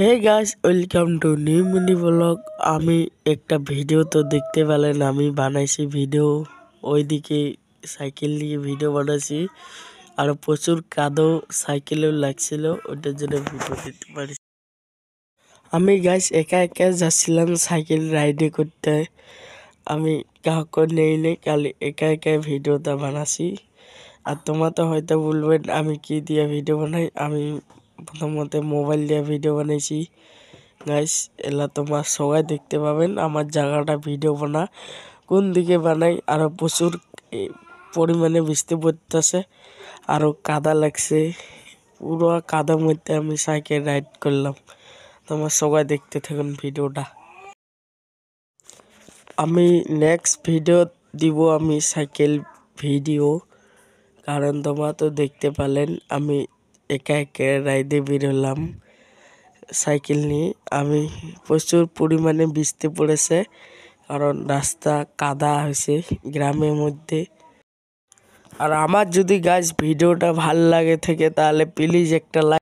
Hey guys, welcome to new mini blog. আমি একটা video তো দেখতে পেলেন, আমি বানাইছি ভিডিও। ওইদিকে সাইকেল নিয়ে ভিডিও বানাইছি, আর প্রচুর কাদো সাইকেলেও লাগছিল, ওটার জন্য ভিডিও দিতে পারি। আমি গাইস একা একা যাচ্ছিলাম সাইকেল রাইডে করতে। আমি কাউকে নেই খালি একা একা ভিডিওটা বানাছি। আর তোমরা তো হয়তো বলবেন আমি কি দিয়ে ভিডিও বানাই। আমি প্রথমত মোবাইল দিয়ে ভিডিও বানাইছি। গাইস এলা তোমরা সবাই দেখতে পাবেন আমার জায়গাটা ভিডিও বানা কোন দিকে বানাই। আরো প্রচুর পরিমাণে বৃষ্টি পড়তেছে, আরো কাদা লাগছে। পুরো কাদার মধ্যে আমি সাইকেল রাইড করলাম। তোমরা সবাই দেখতে থাকুন ভিডিওটা। আমি নেক্সট ভিডিও দিব আমি সাইকেল ভিডিও, কারণ তোমরা তো দেখতে পেলেন আমি একা একা রাইডে বেরোলাম সাইকেল নিয়ে। আমি প্রচুর পরিমাণে বৃষ্টি পড়েছে, কারণ রাস্তা কাদা হয়েছে গ্রামের মধ্যে। আর আমার যদি গাইস ভিডিওটা ভাল লাগে থাকে তাহলে প্লিজ একটা লাইক